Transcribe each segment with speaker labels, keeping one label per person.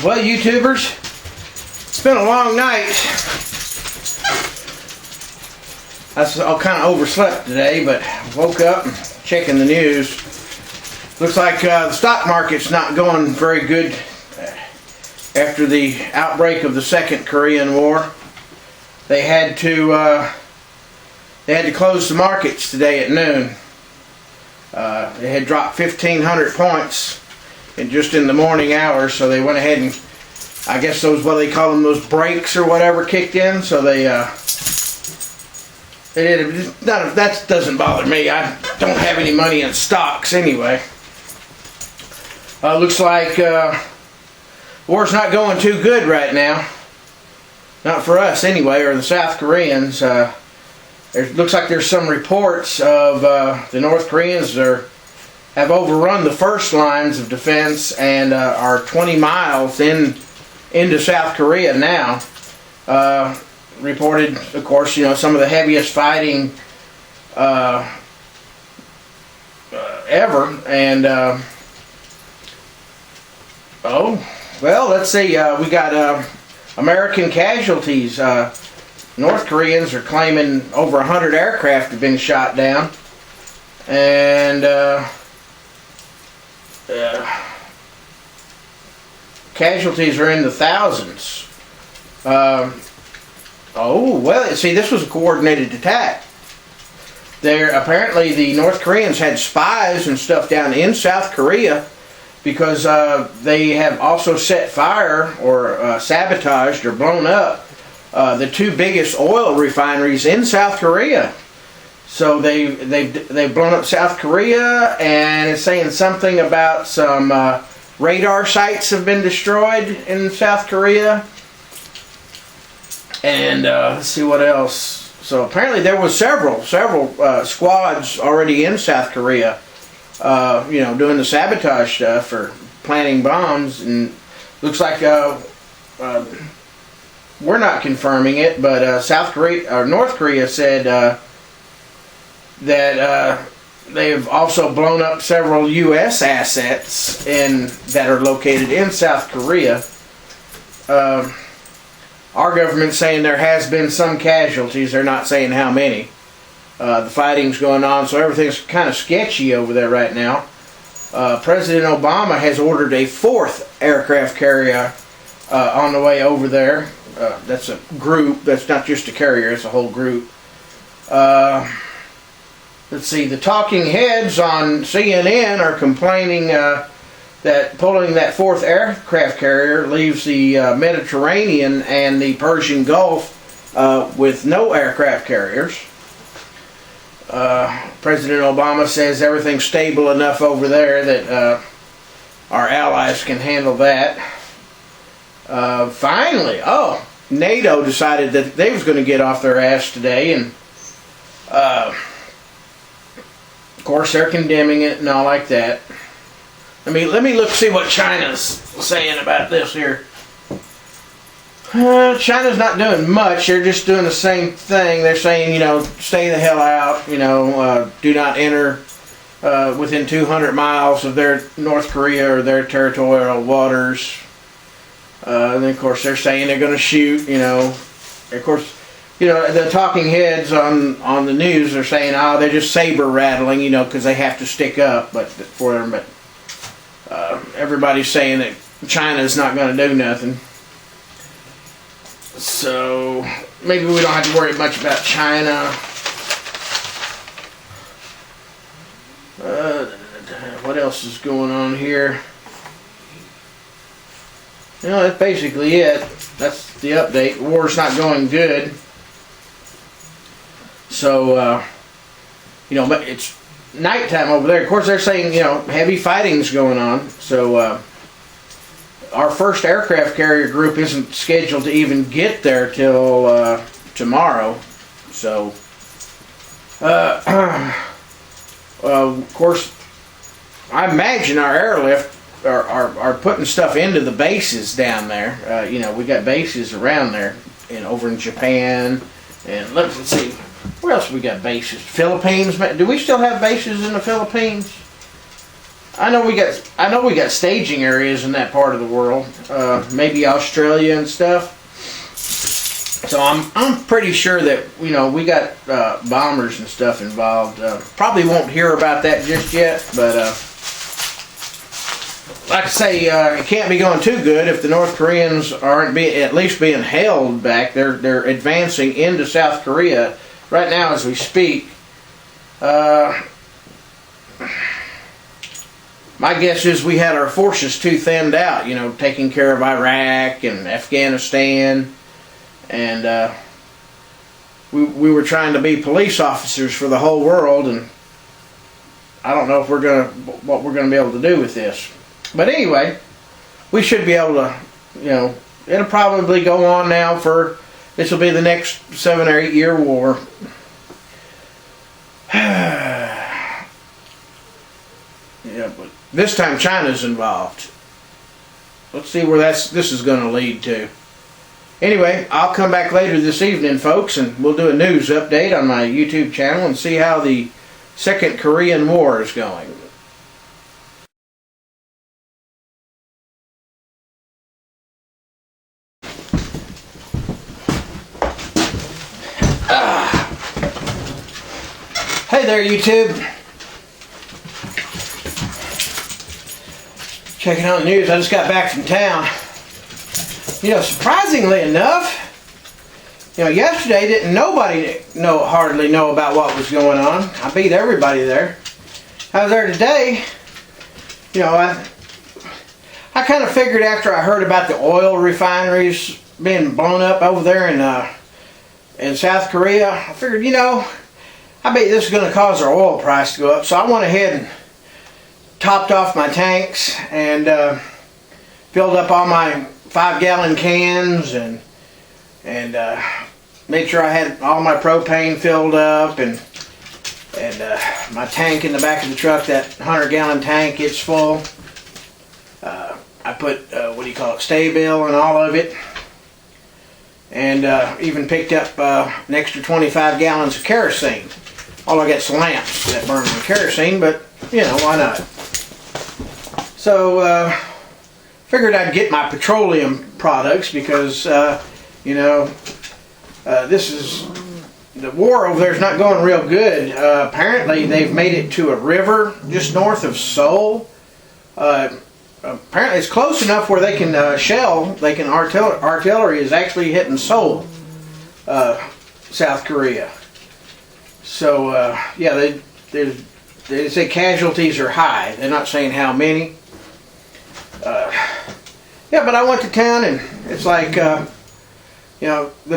Speaker 1: Well, YouTubers, it's been a long night. I kind of overslept today, but woke up and checking the news. Looks like the stock market's not going very good after the outbreak of the Second Korean War. They had to close the markets today at noon. They had dropped 1,500 points just in the morning hours, so they went ahead and, I guess those, what they call them, those breaks or whatever, kicked in. So they did. That doesn't bother me. I don't have any money in stocks anyway. Looks like war's not going too good right now. Not for us anyway, or the South Koreans. It looks like there's some reports of the North Koreans have overrun the first lines of defense and are 20 miles into South Korea now. Reported, of course, some of the heaviest fighting ever. And well, let's see. We got American casualties. North Koreans are claiming over 100 aircraft have been shot down, and casualties are in the thousands. Well, see, this was a coordinated attack. Apparently the North Koreans had spies and stuff down in South Korea, because they have also set fire or sabotaged or blown up the two biggest oil refineries in South Korea. So they've blown up South Korea, and it's saying something about some radar sites have been destroyed in South Korea. And let's see what else. So apparently there was several squads already in South Korea, doing the sabotage stuff or planting bombs. And looks like we're not confirming it, but South Korea or North Korea said that they've also blown up several U.S. assets that are located in South Korea. Our government's saying there has been some casualties. They're not saying how many. The fighting's going on, so everything's kind of sketchy over there right now. President Obama has ordered a fourth aircraft carrier on the way over there. That's a group. That's not just a carrier. It's a whole group. Let's see. The talking heads on CNN are complaining that pulling that fourth aircraft carrier leaves the Mediterranean and the Persian Gulf with no aircraft carriers. President Obama says everything's stable enough over there that our allies can handle that. Finally, NATO decided that they was going to get off their ass today, and of course they're condemning it and all like that. Let me look, see what China's saying about this here. China's not doing much. They're just doing the same thing. They're saying, stay the hell out. Do not enter within 200 miles of their North Korea or their territorial waters. And then, of course, they're saying they're going to shoot. Of course, the talking heads on the news are saying, they're just saber rattling, because they have to stick up. But everybody's saying that China's not going to do nothing. So maybe we don't have to worry much about China. What else is going on here? That's basically it. That's the update. The war's not going good. So, it's nighttime over there. Of course, they're saying, heavy fighting's going on. So, our first aircraft carrier group isn't scheduled to even get there till tomorrow. So, of course, I imagine our airlift are putting stuff into the bases down there. We got bases around there, over in Japan, and let's see, where else we got bases? Philippines. Do we still have bases in the Philippines? I know we got staging areas in that part of the world, maybe Australia and stuff. So I'm pretty sure that we got bombers and stuff involved. Probably won't hear about that just yet, but like I say, it can't be going too good if the North Koreans aren't at least being held back. They're advancing into South Korea right now as we speak. My guess is we had our forces too thinned out, taking care of Iraq and Afghanistan, and we were trying to be police officers for the whole world, and I don't know if what we're gonna be able to do with this. But anyway, we should be able to, it'll probably go on now this will be the next 7 or 8 year war. Yeah, but this time China's involved. Let's see where this is going to lead to. Anyway, I'll come back later this evening, folks, and we'll do a news update on my YouTube channel and see how the Second Korean War is going. Hey there, YouTube. Checking out the news. I just got back from town. Surprisingly enough, yesterday didn't nobody hardly know about what was going on. I beat everybody there. I was there today. I kind of figured after I heard about the oil refineries being blown up over there in South Korea, I figured, I bet this is going to cause our oil price to go up. So I went ahead and topped off my tanks and filled up all my 5-gallon cans and made sure I had all my propane filled up and my tank in the back of the truck, that 100-gallon tank, it's full. I put Stay-Bill in all of it, and even picked up an extra 25 gallons of kerosene. All I got's lamps that burn with kerosene, but why not? So figured I'd get my petroleum products because this is the war over there is not going real good. Apparently they've made it to a river just north of Seoul. Apparently it's close enough where they can artillery is actually hitting Seoul, South Korea. So yeah, they say casualties are high. They're not saying how many. Yeah, but I went to town and it's like the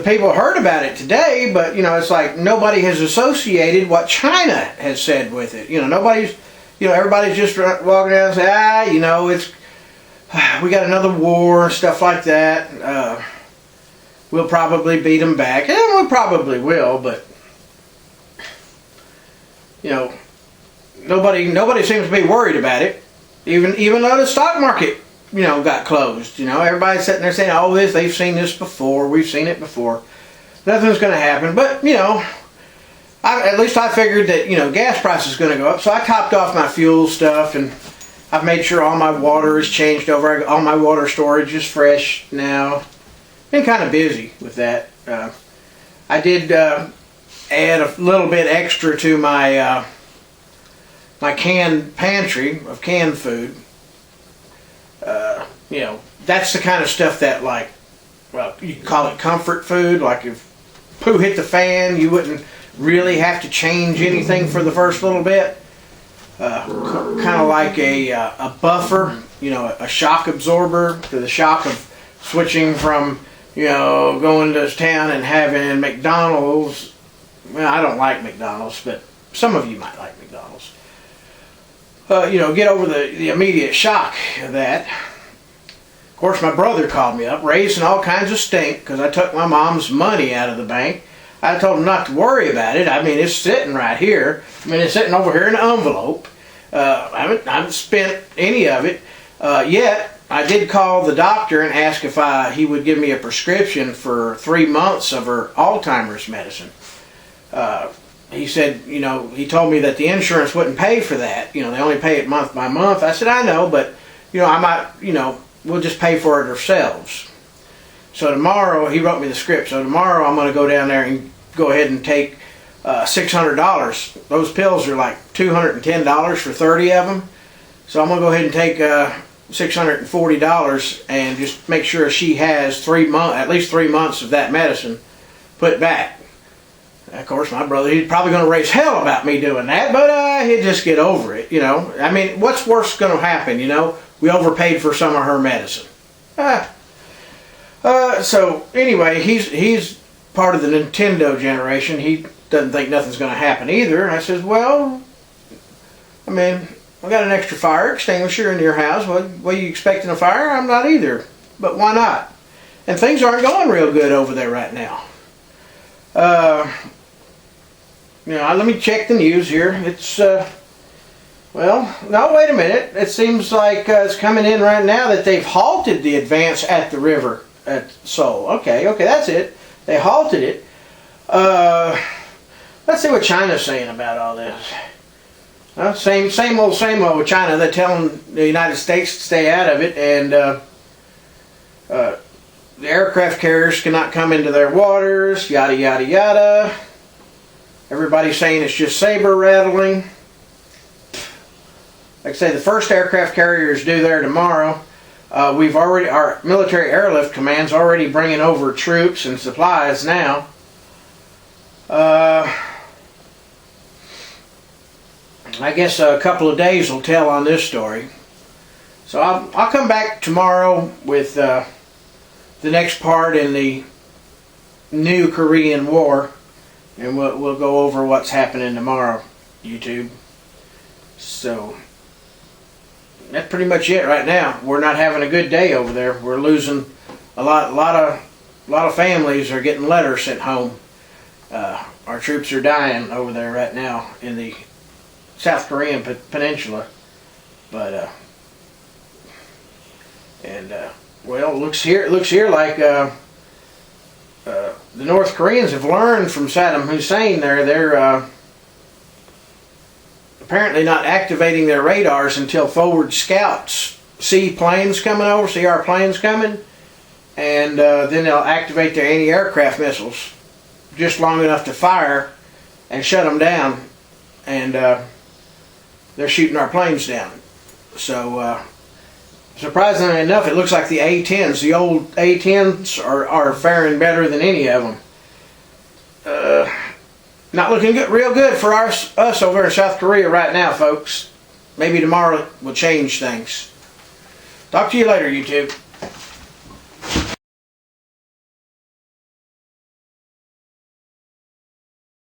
Speaker 1: people heard about it today, but it's like nobody has associated what China has said with it. Nobody's, everybody's just walking around and say, it's we got another war and stuff like that. We'll probably beat them back, and we probably will, but nobody seems to be worried about it. Even though the stock market, got closed. Everybody's sitting there saying, "Oh, they've seen this before. We've seen it before. Nothing's going to happen." But at least I figured that gas price is going to go up. So I topped off my fuel stuff, and I've made sure all my water is changed over. All my water storage is fresh now. Been kind of busy with that. I did add a little bit extra to my my canned pantry of canned food. That's the kind of stuff that, like, well, you could call it comfort food. Like if poo hit the fan, you wouldn't really have to change anything for the first little bit. Kind of like a buffer, a shock absorber to the shock of switching from, going to town and having McDonald's. Well, I don't like McDonald's, but some of you might like McDonald's. Get over the immediate shock of that. Of course, my brother called me up, raising all kinds of stink because I took my mom's money out of the bank. I told him not to worry about it. I mean, it's sitting right here. It's sitting over here in an envelope. I haven't spent any of it yet. I did call the doctor and ask if he would give me a prescription for 3 months of her Alzheimer's medicine. he said, you know, he told me that the insurance wouldn't pay for that. You know, they only pay it month by month. I said, I know, but, you know, I might, you know, we'll just pay for it ourselves. So tomorrow, he wrote me the script. So tomorrow I'm going to go down there and go ahead and take $600. Those pills are like $210 for 30 of them. So I'm going to go ahead and take $640 and just make sure she has at least 3 months of that medicine put back. Of course, my brother, he's probably going to raise hell about me doing that, but he'd just get over it, you know. I mean, what's worse going to happen, you know? We overpaid for some of her medicine. So anyway, he's part of the Nintendo generation. He doesn't think nothing's going to happen either. And I says, well, I mean, we got an extra fire extinguisher in your house. What are you expecting a fire? I'm not either. But why not? And things aren't going real good over there right now. You know, let me check the news here. It's, well, no, wait a minute. It seems like it's coming in right now that they've halted the advance at the river at Seoul. Okay, that's it. They halted it. Let's see what China's saying about all this. Well, same old with China. They're telling the United States to stay out of it, and the aircraft carriers cannot come into their waters, yada, yada, yada. Everybody's saying it's just saber rattling. Like I say, the first aircraft carrier is due there tomorrow. Our military airlift command's already bringing over troops and supplies now. I guess a couple of days will tell on this story. So I'll come back tomorrow with the next part in the new Korean War, and we'll go over what's happening tomorrow, YouTube. So that's pretty much it right now. We're not having a good day over there. We're losing a lot of families are getting letters sent home. Our troops are dying over there right now in the South Korean peninsula. But well, it looks here like the North Koreans have learned from Saddam Hussein. They're apparently not activating their radars until forward scouts see planes coming over, see our planes coming, and then they'll activate their anti-aircraft missiles just long enough to fire and shut them down, and they're shooting our planes down. So surprisingly enough, it looks like the A-10s, the old A-10s are faring better than any of them. Not looking real good for us over in South Korea right now, folks. Maybe tomorrow will change things. Talk to you later, YouTube.